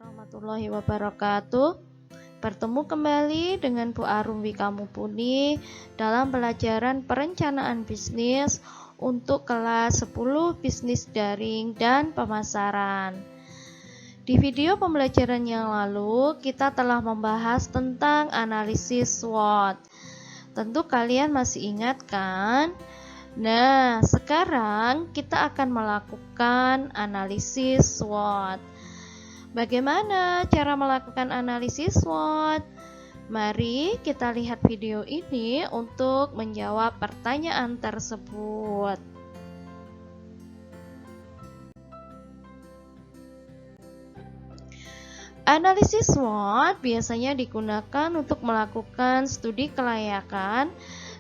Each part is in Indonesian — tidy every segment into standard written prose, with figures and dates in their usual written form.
warahmatullahi wabarakatuh. Bertemu kembali dengan Bu Arum Wikamupuni dalam pelajaran perencanaan bisnis untuk kelas 10 bisnis daring dan pemasaran. Di video pembelajaran yang lalu kita telah membahas tentang analisis SWOT. Tentu kalian masih ingat kan? Nah, sekarang kita akan melakukan analisis SWOT. Bagaimana cara melakukan analisis SWOT? Mari kita lihat video ini untuk menjawab pertanyaan tersebut. Analisis SWOT biasanya digunakan untuk melakukan studi kelayakan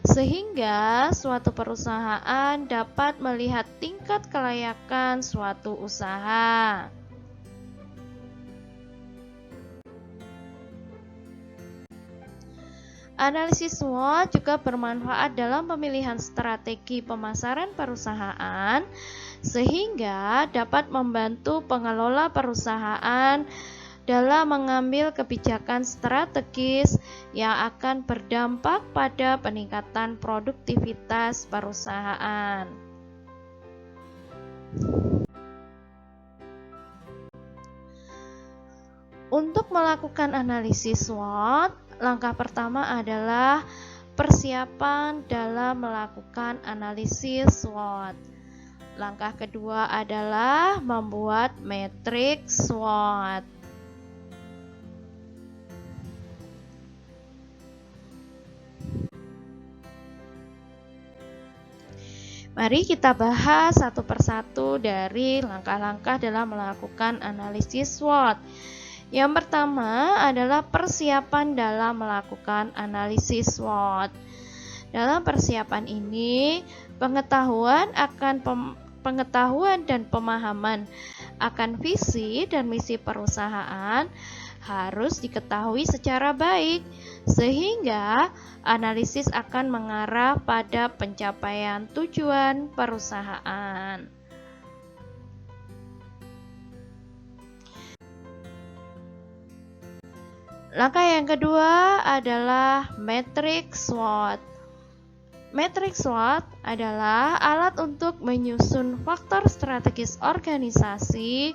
sehingga suatu perusahaan dapat melihat tingkat kelayakan suatu usaha. Analisis SWOT juga bermanfaat dalam pemilihan strategi pemasaran perusahaan sehingga dapat membantu pengelola perusahaan dalam mengambil kebijakan strategis yang akan berdampak pada peningkatan produktivitas perusahaan. Untuk melakukan analisis SWOT, langkah pertama adalah persiapan dalam melakukan analisis SWOT. Langkah kedua adalah membuat matriks SWOT. Mari kita bahas satu persatu dari langkah-langkah dalam melakukan analisis SWOT. Yang pertama adalah persiapan dalam melakukan analisis SWOT. Dalam persiapan ini, pengetahuan dan pemahaman akan visi dan misi perusahaan harus diketahui secara baik, sehingga analisis akan mengarah pada pencapaian tujuan perusahaan. Langkah yang kedua adalah matriks SWOT. Matriks SWOT adalah alat untuk menyusun faktor strategis organisasi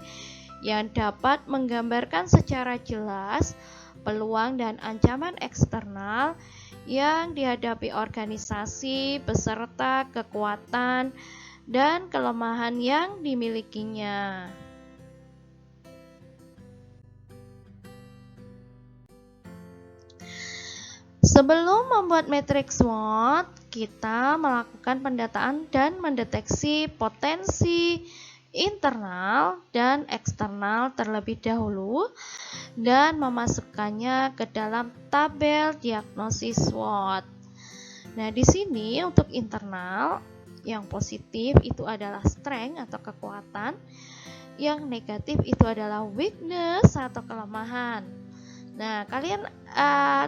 yang dapat menggambarkan secara jelas peluang dan ancaman eksternal yang dihadapi organisasi beserta kekuatan dan kelemahan yang dimilikinya. Sebelum membuat matriks SWOT, kita melakukan pendataan dan mendeteksi potensi internal dan eksternal terlebih dahulu dan memasukkannya ke dalam tabel diagnosis SWOT. Nah, di sini untuk internal, yang positif itu adalah strength atau kekuatan, yang negatif itu adalah weakness atau kelemahan. Nah, kalian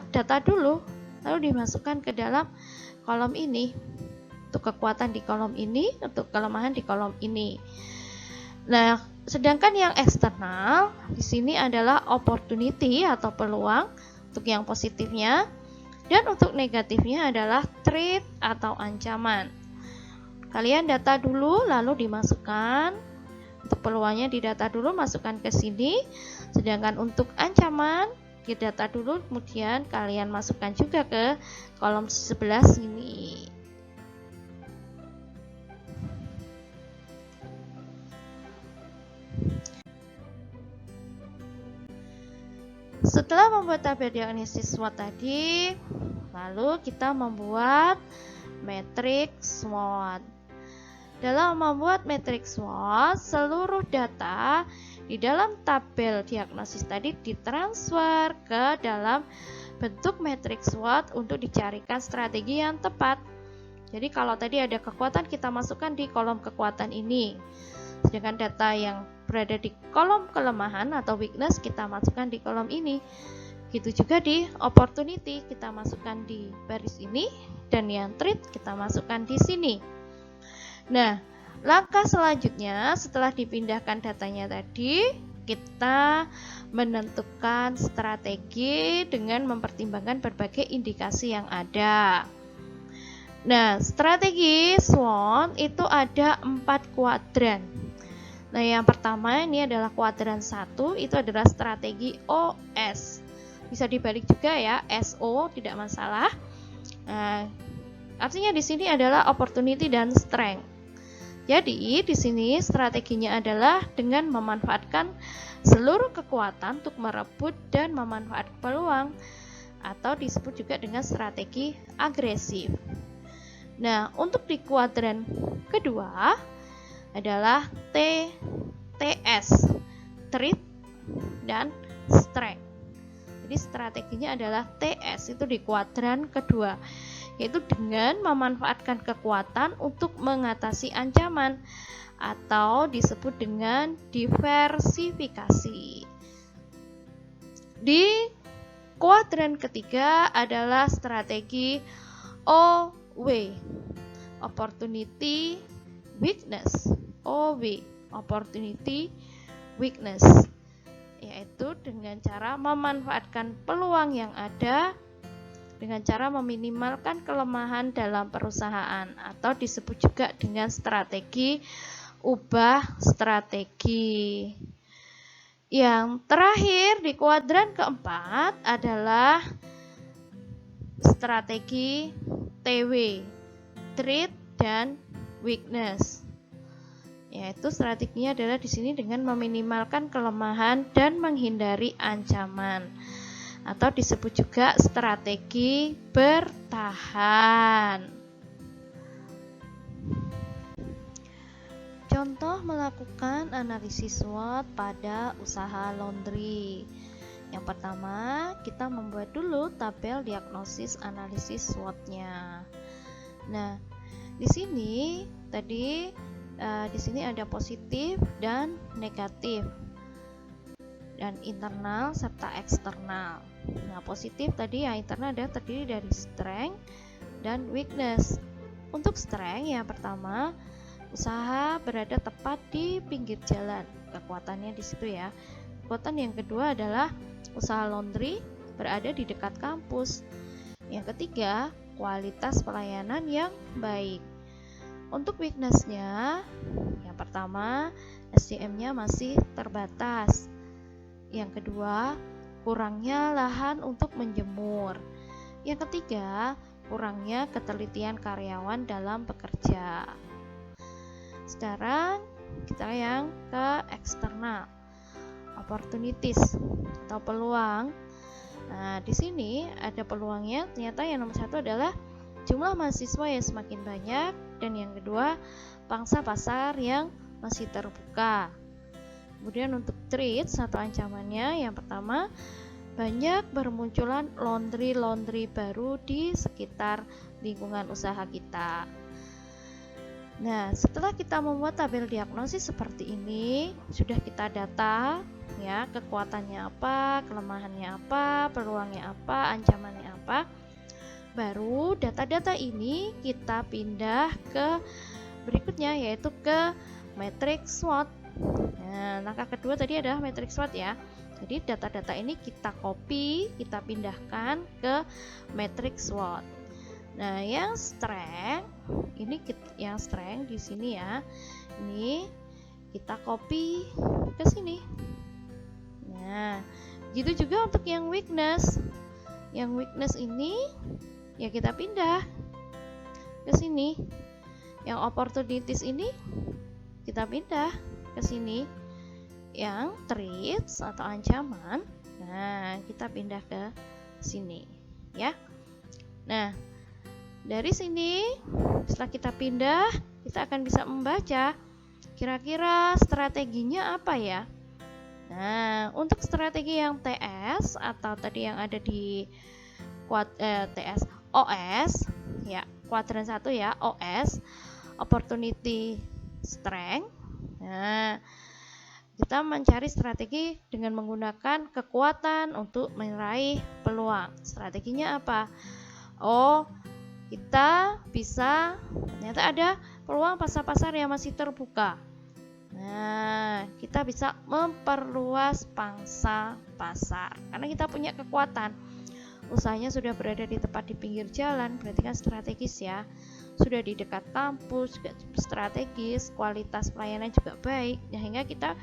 data dulu, lalu dimasukkan ke dalam kolom ini. Untuk kekuatan di kolom ini, untuk kelemahan di kolom ini. Nah, sedangkan yang eksternal di sini adalah opportunity atau peluang untuk yang positifnya, dan untuk negatifnya adalah threat atau ancaman. Kalian data dulu, lalu dimasukkan. Untuk peluangnya didata dulu, masukkan ke sini. Sedangkan untuk ancaman data dulu, kemudian kalian masukkan juga ke kolom sebelah sini. Setelah membuat tabel diagnosis SWOT tadi, lalu kita membuat matriks SWOT. Dalam membuat matriks SWOT, seluruh data di dalam tabel diagnosis tadi ditransfer ke dalam bentuk matriks SWOT untuk dicarikan strategi yang tepat. Jadi kalau tadi ada kekuatan, kita masukkan di kolom kekuatan ini. Sedangkan data yang berada di kolom kelemahan atau weakness kita masukkan di kolom ini. Gitu juga di opportunity kita masukkan di baris ini, dan yang threat kita masukkan di sini. Nah, langkah selanjutnya setelah dipindahkan datanya tadi, kita menentukan strategi dengan mempertimbangkan berbagai indikasi yang ada. Nah, strategi SWOT itu ada 4 kuadran. Nah, yang pertama ini adalah kuadran 1, itu adalah strategi OS. Bisa dibalik juga ya, SO, tidak masalah. Nah, artinya di sini adalah opportunity dan strength. Jadi, di sini strateginya adalah dengan memanfaatkan seluruh kekuatan untuk merebut dan memanfaatkan peluang, atau disebut juga dengan strategi agresif. Nah, untuk di kuadran kedua adalah TS, Threat dan Strength. Jadi strateginya adalah TS, itu di kuadran kedua, yaitu dengan memanfaatkan kekuatan untuk mengatasi ancaman, atau disebut dengan diversifikasi. Di kuadran ketiga adalah strategi OW, Opportunity Weakness, OW, Opportunity Weakness, yaitu dengan cara memanfaatkan peluang yang ada dengan cara meminimalkan kelemahan dalam perusahaan, atau disebut juga dengan strategi ubah strategi. Yang terakhir di kuadran keempat adalah strategi TW, Threat dan Weakness. Yaitu strateginya adalah di sini dengan meminimalkan kelemahan dan menghindari ancaman, atau disebut juga strategi bertahan. Contoh melakukan analisis SWOT pada usaha laundry. Yang pertama, kita membuat dulu tabel diagnosis analisis SWOT-nya. Nah, di sini tadi di sini ada positif dan negatif, dan internal serta eksternal. Nah, positif tadi yang internal adalah terdiri dari strength dan weakness. Untuk strength yang pertama, usaha berada tepat di pinggir jalan, kekuatannya di situ ya. Kekuatan yang kedua adalah usaha laundry berada di dekat kampus. Yang ketiga, kualitas pelayanan yang baik. Untuk weakness-nya, yang pertama, SDM-nya masih terbatas. Yang kedua, kurangnya lahan untuk menjemur. Yang ketiga, kurangnya ketelitian karyawan dalam bekerja. Sekarang kita yang ke eksternal, opportunities atau peluang. Nah, di sini ada peluangnya. Ternyata yang nomor satu adalah jumlah mahasiswa yang semakin banyak, dan yang kedua, pangsa pasar yang masih terbuka. Kemudian untuk threats atau ancamannya, yang pertama, banyak bermunculan laundry baru di sekitar lingkungan usaha kita. Nah, setelah kita membuat tabel diagnosis seperti ini, sudah kita data ya, kekuatannya apa, kelemahannya apa, peluangnya apa, ancamannya apa. Baru data-data ini kita pindah ke berikutnya, yaitu ke matriks SWOT. Nah, langkah kedua tadi adalah matriks SWOT ya. Jadi data-data ini kita copy, kita pindahkan ke matriks SWOT. Nah, yang strength ini yang strength di sini ya. Ini kita copy ke sini. Nah, gitu juga untuk yang weakness. Yang weakness ini ya kita pindah ke sini. Yang opportunities ini kita pindah ke sini. Yang threats atau ancaman, nah kita pindah ke sini ya. Nah, dari sini setelah kita pindah, kita akan bisa membaca kira-kira strateginya apa ya. Nah, untuk strategi yang TS atau tadi yang ada di TS OS ya, kuadran 1 ya, OS, opportunity strength. Nah, kita mencari strategi dengan menggunakan kekuatan untuk meraih peluang. Strateginya apa? Oh, kita bisa, ternyata ada peluang pasar-pasar yang masih terbuka. Nah, kita bisa memperluas pangsa pasar karena kita punya kekuatan. Usahanya sudah berada di tepat di pinggir jalan, berarti kan strategis ya. Sudah di dekat kampus, juga strategis, kualitas pelayanan juga baik, sehingga kita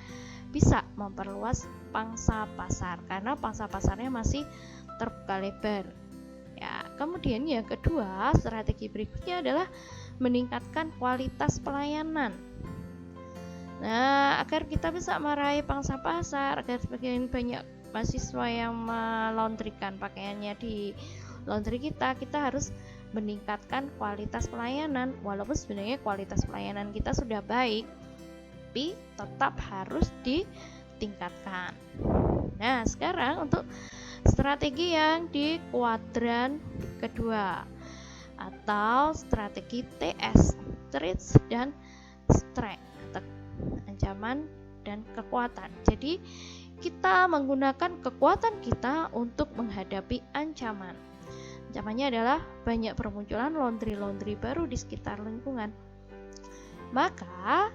bisa memperluas pangsa pasar karena pangsa pasarnya masih terbuka lebar. Ya, kemudian yang kedua, strategi berikutnya adalah meningkatkan kualitas pelayanan. Nah, agar kita bisa meraih pangsa pasar, agar semakin banyak mahasiswa yang melondrikan pakaiannya di laundry kita harus meningkatkan kualitas pelayanan. Walaupun sebenarnya kualitas pelayanan kita sudah baik, tapi tetap harus ditingkatkan. Nah, sekarang untuk strategi yang di kuadran kedua atau strategi TS, threats dan strength, ancaman dan kekuatan. Jadi kita menggunakan kekuatan kita untuk menghadapi ancaman. Ancamannya adalah banyak bermunculan laundry baru di sekitar lingkungan. Maka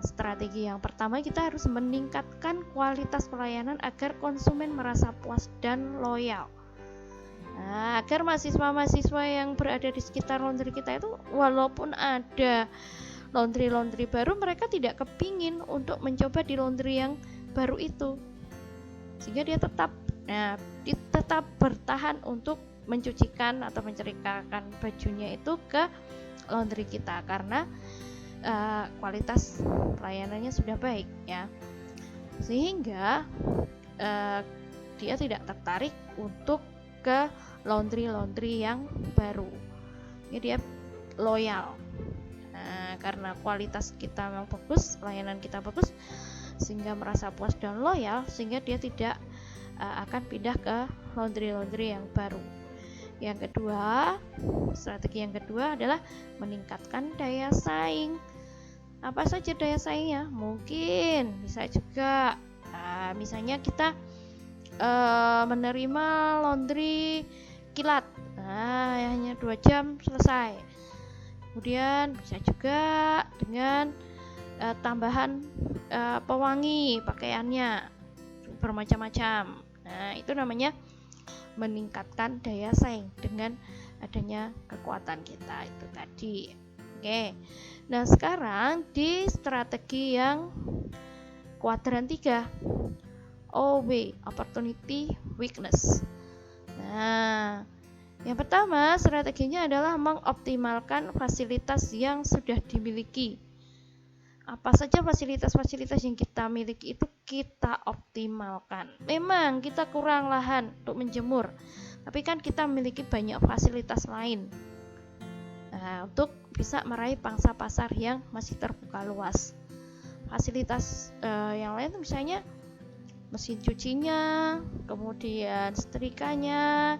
strategi yang pertama, kita harus meningkatkan kualitas pelayanan agar konsumen merasa puas dan loyal. Nah, agar mahasiswa-mahasiswa yang berada di sekitar laundry kita itu walaupun ada laundry baru, mereka tidak kepingin untuk mencoba di laundry yang baru itu, sehingga dia tetap bertahan untuk mencucikan atau menceritakan bajunya itu ke laundry kita karena kualitas pelayanannya sudah baik ya, sehingga dia tidak tertarik untuk ke laundry yang baru. Jadi dia loyal. Karena kualitas kita memang bagus, pelayanan kita bagus, sehingga merasa puas dan loyal, sehingga dia tidak akan pindah ke laundry yang baru. Yang kedua, strategi yang kedua adalah meningkatkan daya saing. Apa saja daya saingnya? Mungkin bisa juga misalnya kita menerima laundry kilat, hanya 2 jam selesai. Kemudian bisa juga dengan tambahan pewangi pakaiannya bermacam-macam. Nah, itu namanya meningkatkan daya saing dengan adanya kekuatan kita itu tadi. Oke. Nah, sekarang di strategi yang kuadran 3, OW, opportunity weakness. Nah, yang pertama strateginya adalah mengoptimalkan fasilitas yang sudah dimiliki. Apa saja fasilitas-fasilitas yang kita miliki itu kita optimalkan. Memang kita kurang lahan untuk menjemur, tapi kan kita memiliki banyak fasilitas lain untuk bisa meraih pangsa pasar yang masih terbuka luas. Fasilitas yang lain itu misalnya mesin cucinya, kemudian setrikanya,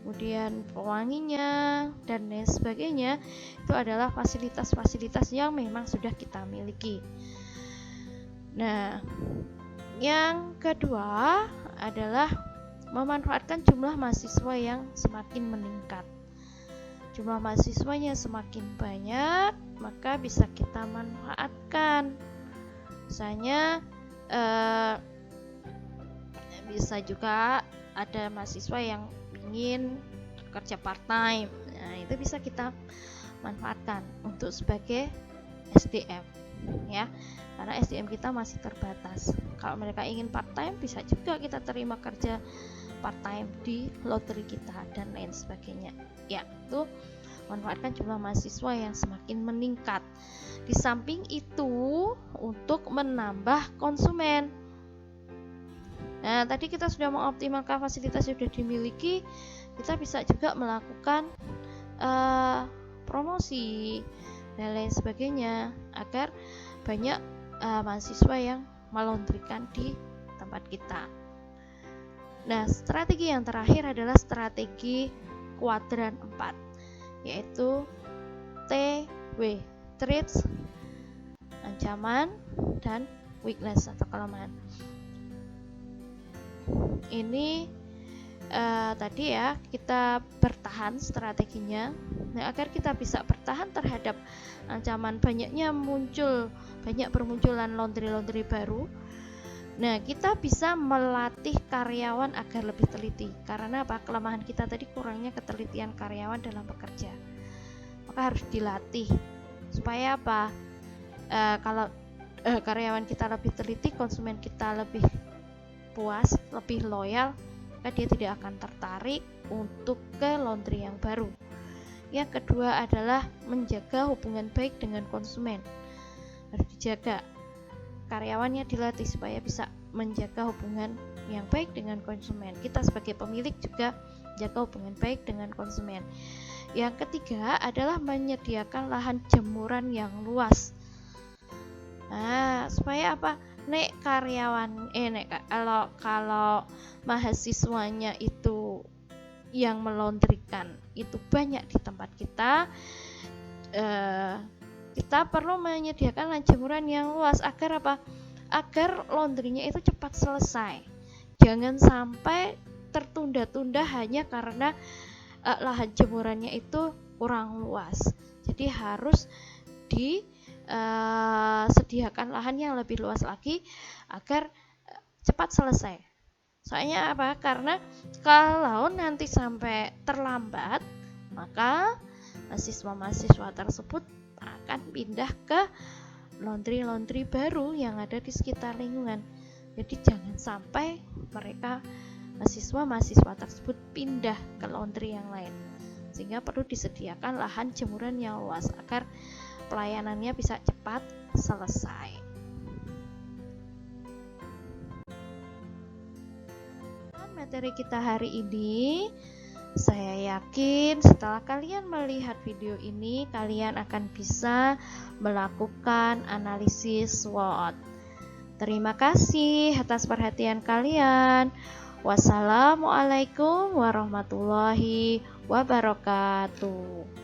kemudian pewanginya, dan lain sebagainya. Itu adalah fasilitas-fasilitas yang memang sudah kita miliki. Nah, yang kedua adalah memanfaatkan jumlah mahasiswa yang semakin meningkat. Jumlah mahasiswanya semakin banyak, maka bisa kita manfaatkan. Misalnya bisa juga ada mahasiswa yang ingin kerja part time. Nah, itu bisa kita manfaatkan untuk sebagai SDM ya. Karena SDM kita masih terbatas. Kalau mereka ingin part time, bisa juga kita terima kerja part time di laundry kita dan lain sebagainya. Ya, itu manfaatkan jumlah mahasiswa yang semakin meningkat. Di samping itu, untuk menambah konsumen. Nah, tadi kita sudah mengoptimalkan fasilitas yang sudah dimiliki, kita bisa juga melakukan promosi dan lain sebagainya agar banyak mahasiswa yang melondrikan di tempat kita. Nah, strategi yang terakhir adalah strategi kuadran 4, yaitu TW, threats, ancaman, dan weakness atau kelemahan. Ini tadi ya, kita bertahan strateginya. Nah, agar kita bisa bertahan terhadap ancaman banyak bermunculan laundry baru. Nah, kita bisa melatih karyawan agar lebih teliti. Karena apa? Kelemahan kita tadi kurangnya ketelitian karyawan dalam bekerja. Maka harus dilatih. Supaya apa? Kalau karyawan kita lebih teliti, konsumen kita lebih puas, lebih loyal, maka dia tidak akan tertarik untuk ke laundry yang baru. Yang kedua adalah menjaga hubungan baik dengan konsumen. Harus dijaga. Karyawannya dilatih supaya bisa menjaga hubungan yang baik dengan konsumen. Kita sebagai pemilik juga jaga hubungan baik dengan konsumen. Yang ketiga adalah menyediakan lahan jemuran yang luas. Nah, supaya apa? Kalau mahasiswanya itu yang melondrikan itu banyak di tempat kita, kita perlu menyediakan lahan jemuran yang luas agar apa? Agar laundrynya itu cepat selesai. Jangan sampai tertunda-tunda hanya karena lahan jemurannya itu kurang luas. Jadi harus sediakan lahan yang lebih luas lagi agar cepat selesai. Soalnya apa? Karena kalau nanti sampai terlambat, maka mahasiswa-mahasiswa tersebut akan pindah ke laundry baru yang ada di sekitar lingkungan. Jadi jangan sampai mahasiswa tersebut pindah ke laundry yang lain. Sehingga perlu disediakan lahan jemuran yang luas agar pelayanannya bisa cepat selesai. Materi kita hari ini, saya yakin setelah kalian melihat video ini, kalian akan bisa melakukan analisis SWOT. Terima kasih atas perhatian kalian. Wassalamualaikum warahmatullahi wabarakatuh.